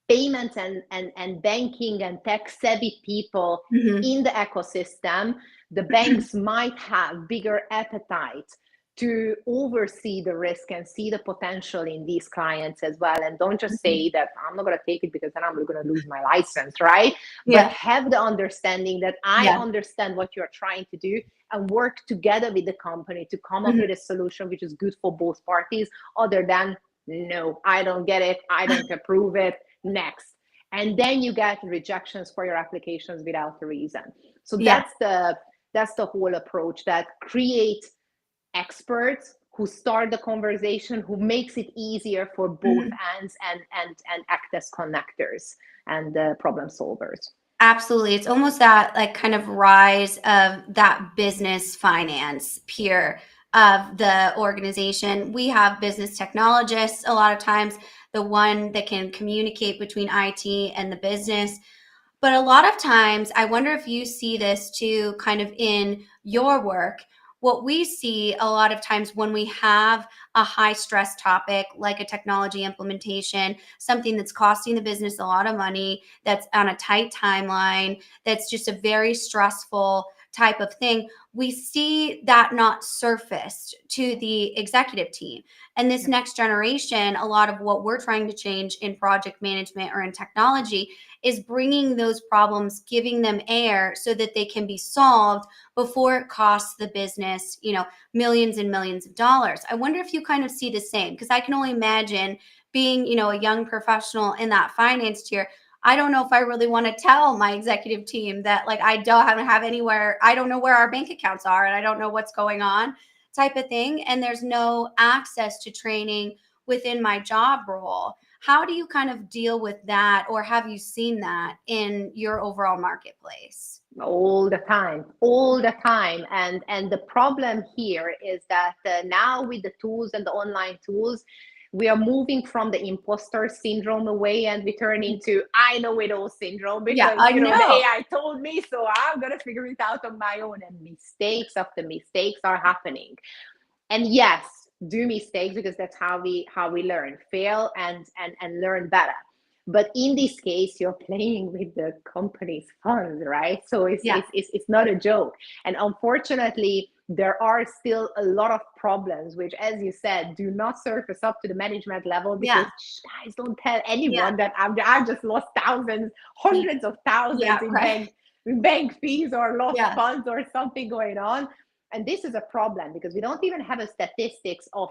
payments and banking and tech savvy people in the ecosystem, the banks might have bigger appetite to oversee the risk and see the potential in these clients as well. And don't just say that I'm not going to take it because then I'm going to lose my license, right? But have the understanding that I understand what you're trying to do, and work together with the company to come up with a solution which is good for both parties, other than, no, I don't get it, I don't approve it, next. And then you get rejections for your applications without a reason. So that's the whole approach, that create experts who start the conversation, who makes it easier for both ends, and act as connectors and problem solvers. Absolutely. It's almost that like kind of rise of that business finance peer of the organization. We have business technologists a lot of times, the one that can communicate between IT and the business. But a lot of times, I wonder if you see this too, kind of in your work. What we see a lot of times when we have a high stress topic like a technology implementation, something that's costing the business a lot of money, that's on a tight timeline, that's just a very stressful type of thing, we see that not surfaced to the executive team. And this next generation, a lot of what we're trying to change in project management or in technology is bringing those problems, giving them air so that they can be solved before it costs the business, millions and millions of dollars. I wonder if you kind of see the same, because I can only imagine being, a young professional in that finance tier. I don't know if I really want to tell my executive team that like I don't have anywhere, I don't know where our bank accounts are and I don't know what's going on, type of thing. And there's no access to training within my job role. How do you kind of deal with that, or have you seen that in your overall marketplace? All the time. And the problem here is that now with the tools and the online tools, we are moving from the imposter syndrome away, and we turn into I know it all syndrome, because I the know. AI told me, so I'm gonna figure it out on my own. And mistakes after mistakes are happening. And yes, do mistakes, because that's how we learn, fail and learn better. But in this case, you're playing with the company's funds, right? So it's not a joke. And unfortunately, there are still a lot of problems which, as you said, do not surface up to the management level, because guys, don't tell anyone that I've just lost thousands, hundreds of thousands in bank fees, or lost funds, or something going on. And this is a problem, because we don't even have a statistics of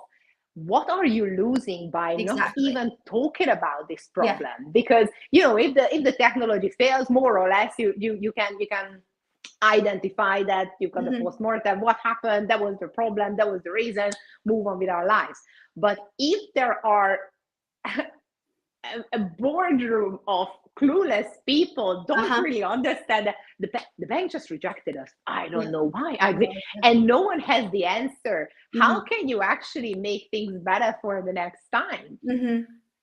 what are you losing by not even talking about this problem. Because if the technology fails, more or less you can identify that you've got the post-mortem, what happened, that was the problem, that was the reason, move on with our lives. But if there are a boardroom of clueless people, don't really understand that the bank just rejected us, I don't know why, and no one has the answer. How can you actually make things better for the next time?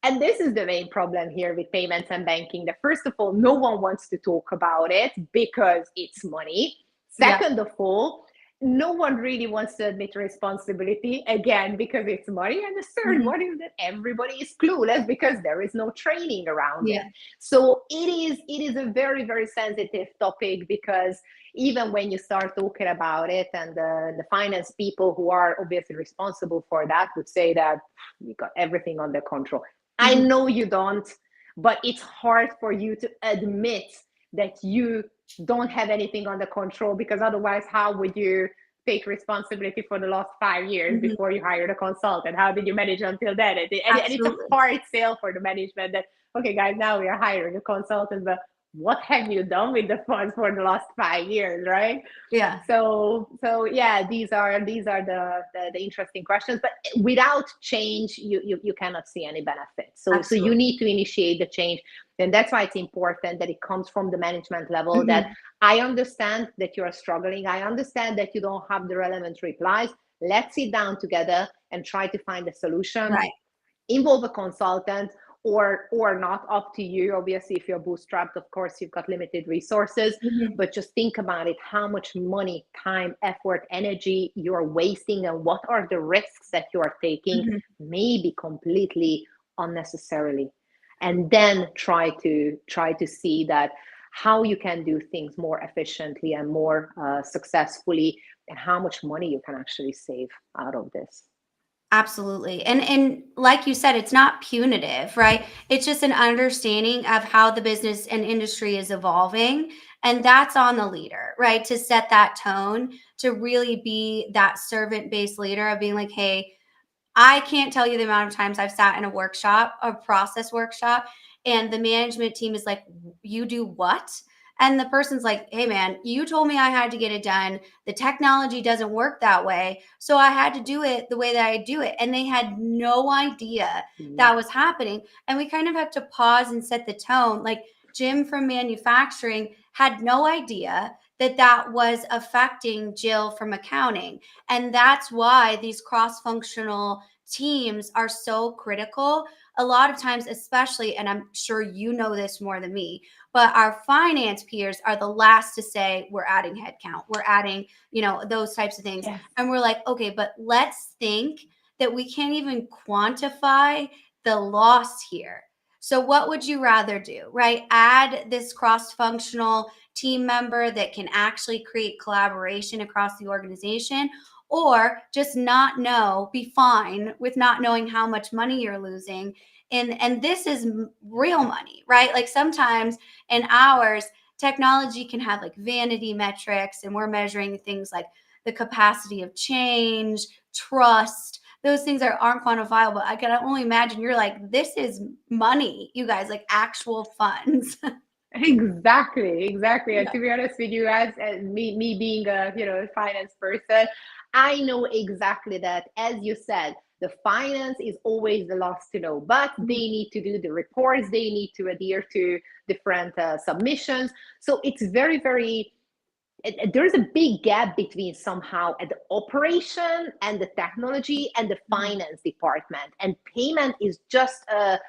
And this is the main problem here with payments and banking, that first of all, no one wants to talk about it because it's money. Second of all, no one really wants to admit responsibility again because it's money. And the third Mhm. one is that everybody is clueless because there is no training around it. Yeah. So it is a very, very sensitive topic, because even when you start talking about it, and the finance people who are obviously responsible for that would say that we got everything under control. I Mhm. know you don't, but it's hard for you to admit that you don't have anything under control, because otherwise how would you take responsibility for the last 5 years Mhm. before you hired a consultant? How did you manage until then? And it's a Absolutely. hard sale for the management that, okay guys, now we are hiring a consultant, but what have you done with the funds for the last 5 years, right? Yeah. So yeah, these are the interesting questions. But without change, you cannot see any benefit. So you Absolutely. need to initiate the change. And that's why it's important that it comes from the management level, that Mhm. I understand that you're struggling, I understand that you don't have the relevant replies. Let's sit down together and try to find a solution. Right. Involve a consultant, or not, up to you. Obviously, if you're bootstrapped, of course you've got limited resources, Mhm. but just think about it, how much money, time, effort, energy you're wasting, and what are the risks that you are taking, Mhm. maybe completely unnecessarily. And then try to see that how you can do things more efficiently and more successfully, and how much money you can actually save out of this. Absolutely. And like you said, it's not punitive, right? It's just an understanding of how the business and industry is evolving. And that's on the leader, right? To set that tone, to really be that servant-based leader of being like, hey, I can't tell you the amount of times I've sat in a workshop, a process workshop, and the management team is like, "You do what?" And the person's like, "Hey, man, you told me I had to get it done. The technology doesn't work that way. So I had to do it the way that I do it." And they had no idea Yeah. that was happening. And we kind of have to pause and set the tone. Like Jim from manufacturing had no idea that that was affecting Jill from accounting. And that's why these cross functional teams are so critical. A lot of times, especially, and I'm sure you know this more than me, but our finance peers are the last to say, we're adding headcount, we're adding, those types of things. Yes. And we're like, okay, but let's think that we can't even quantify the loss here. So, what would you rather do, right? Add this cross functional team member that can actually create collaboration across the organization, or just not know, be fine with not knowing how much money you're losing. And this is real money, right? Like sometimes in ours, technology can have like vanity metrics, and we're measuring things like the capacity of change, trust. Those things aren't quantifiable. I can only imagine you're like, this is money, you guys, like actual funds. Exactly, exactly. And Yeah. to be honest with you, as me being a finance person, I know exactly that. As you said, the finance is always the last to know, but they Mhm. need to do the reports. They need to adhere to different submissions. So it's very, very. There's a big gap between somehow at the operation and the technology and the Mhm. finance department. And payment is just a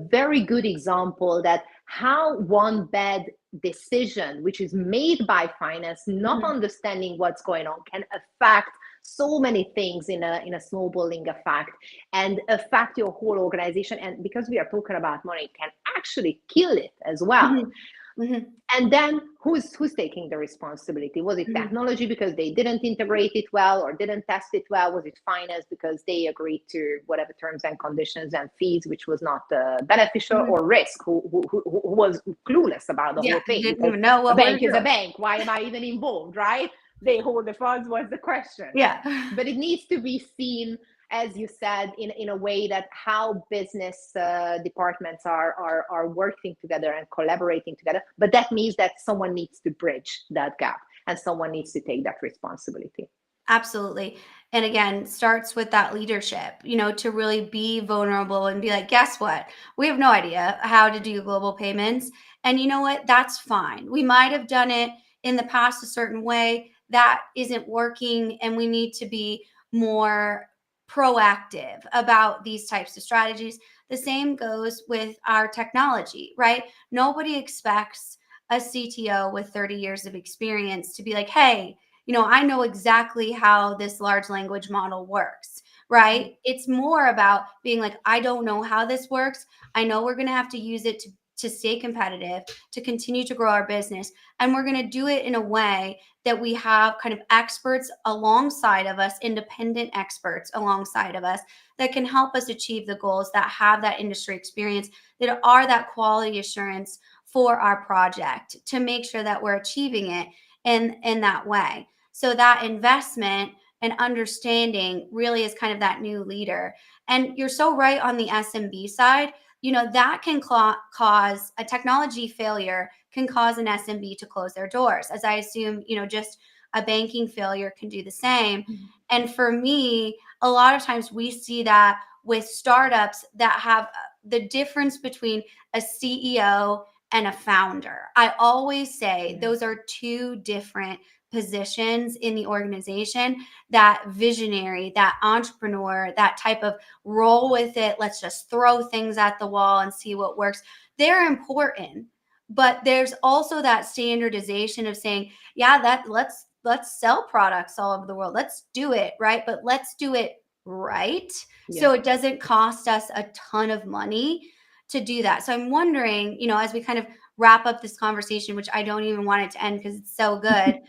very good example that how one bad decision which is made by finance, not Mhm. understanding what's going on, can affect so many things in a snowballing effect, and affect your whole organization. And because we are talking about money, it can actually kill it as well. Mhm. Mhm. And then who's taking the responsibility? Was it Mhm. technology because they didn't integrate it well or didn't test it well? Was it finance because they agreed to whatever terms and conditions and fees which was not beneficial? Mhm. Or risk, who was clueless about the Yeah, whole thing, didn't because even know a what we were bank is a doing. bank, why am I even involved, right? They hold the funds, was the question. Yeah. But it needs to be seen, as you said, in a way that how business departments are working together and collaborating together. But that means that someone needs to bridge that gap, and someone needs to take that responsibility. Absolutely. And again, starts with that leadership, to really be vulnerable and be like, guess what? We have no idea how to do global payments. And you know what? That's fine. We might have done it in the past a certain way. That isn't working. And we need to be more proactive about these types of strategies. The same goes with our technology, right? Nobody expects a CTO with 30 years of experience to be like, hey, I know exactly how this large language model works, right? It's more about being like, I don't know how this works. I know we're going to have to use it to stay competitive, to continue to grow our business. And we're going to do it in a way that we have kind of experts alongside of us, independent experts alongside of us that can help us achieve the goals, that have that industry experience, that are that quality assurance for our project to make sure that we're achieving it in that way. So that investment and understanding really is kind of that new leader. And you're so right on the SMB side. That can cause a technology failure, can cause an SMB to close their doors, as I assume, just a banking failure can do the same. And for me, a lot of times we see that with startups that have the difference between a CEO and a founder. I always say those are two different positions in the organization. That visionary, that entrepreneur, that type of roll with it, let's just throw things at the wall and see what works. They're important, but there's also that standardization of saying, yeah, that let's sell products all over the world. Let's do it, right? But let's do it right. So it doesn't cost us a ton of money to do that. So I'm wondering, as we kind of wrap up this conversation, which I don't even want it to end because it's so good,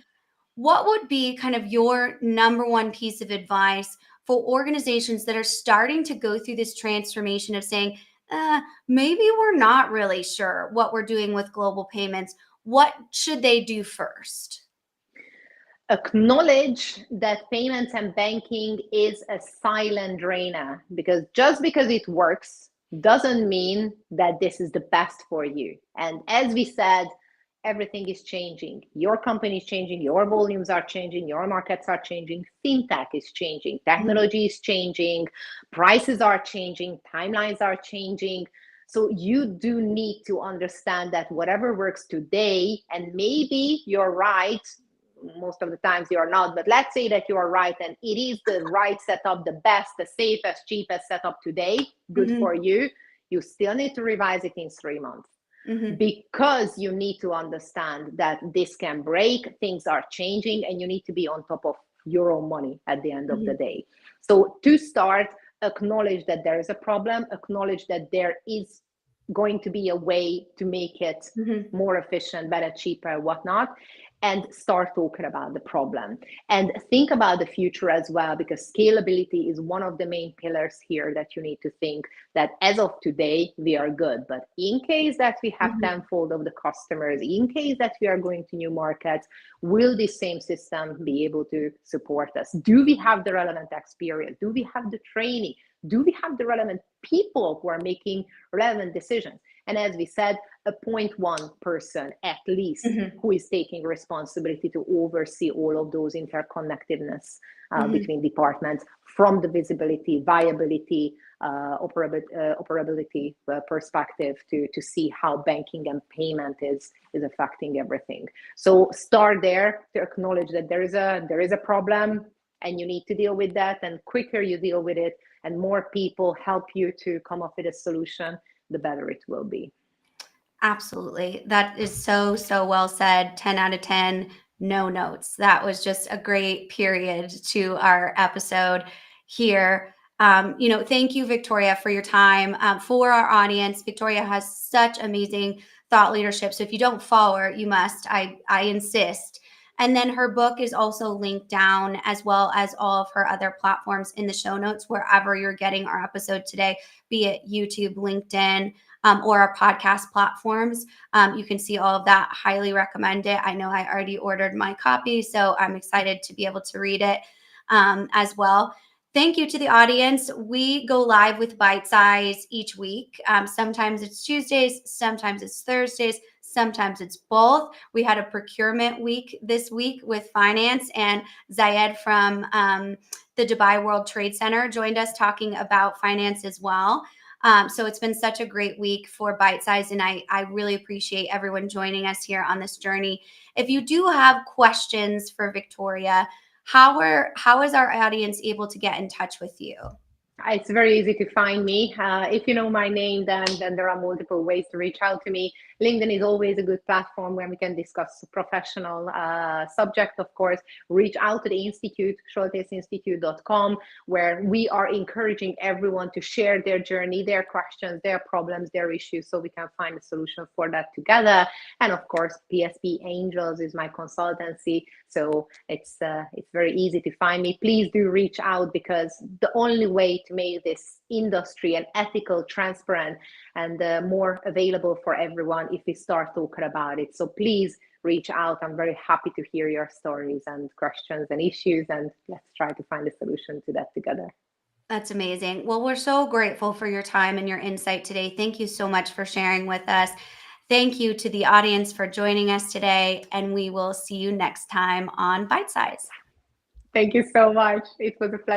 what would be kind of your number one piece of advice for organizations that are starting to go through this transformation of saying, maybe we're not really sure what we're doing with global payments? What should they do first? Acknowledge that payments and banking is a silent drainer, because just because it works doesn't mean that this is the best for you. And as we said, everything is changing. Your company is changing, your volumes are changing, your markets are changing, fintech is changing, technology is changing, prices are changing, timelines are changing. So you do need to understand that whatever works today, and maybe you're right, most of the times you are not, but let's say that you are right and it is the right setup, the best, the safest, cheapest setup today, good for you. You still need to revise it in 3 months, because you need to understand that this can break, things are changing, and you need to be on top of your own money at the end of the day. So to start, acknowledge that there is a problem, acknowledge that there is going to be a way to make it more efficient, better, cheaper, whatnot, and start talking about the problem. And think about the future as well, because scalability is one of the main pillars here that you need to think that as of today, we are good. But in case that we have tenfold of the customers, in case that we are going to new markets, will this same system be able to support us? Do we have the relevant experience? Do we have the training? Do we have the relevant people who are making relevant decisions? And as we said, appoint one person at least who is taking responsibility to oversee all of those interconnectedness between departments, from the visibility, viability, operability perspective, to see how banking and payment is affecting everything. So start there, to acknowledge that there is a problem and you need to deal with that. And quicker you deal with it and more people help you to come up with a solution, the better it will be. Absolutely. That is so, so well said. 10 out of 10, no notes. That was just a great period to our episode here. Thank you, Viktoria, for your time. For our audience, Viktoria has such amazing thought leadership. So if you don't follow her, you must. I insist. And then her book is also linked down, as well as all of her other platforms in the show notes, wherever you're getting our episode today, be it YouTube, LinkedIn, or our podcast platforms. You can see all of that. Highly recommend it. I know I already ordered my copy, so I'm excited to be able to read it as well. Thank you to the audience. We go live with Bite Size each week. Sometimes it's Tuesdays, sometimes it's Thursdays, sometimes it's both. We had a procurement week this week with finance, and Zayed from the Dubai World Trade Center joined us talking about finance as well. So it's been such a great week for Bite Size, and I really appreciate everyone joining us here on this journey. If you do have questions for Viktoria, how is our audience able to get in touch with you? It's very easy to find me. If you know my name, then there are multiple ways to reach out to me. LinkedIn is always a good platform where we can discuss professional subject, of course. Reach out to the Institute, soltesinstitute.com, where we are encouraging everyone to share their journey, their questions, their problems, their issues, so we can find a solution for that together. And of course, PSP Angels is my consultancy, so it's very easy to find me. Please do reach out, because the only way to make this industry an ethical, transparent, and more available for everyone if we start talking about it. So please reach out. I'm very happy to hear your stories and questions and issues, and let's try to find a solution to that together. That's amazing. Well, we're so grateful for your time and your insight today. Thank you so much for sharing with us. Thank you to the audience for joining us today, and we will see you next time on Bite Size. Thank you so much. It was a pleasure.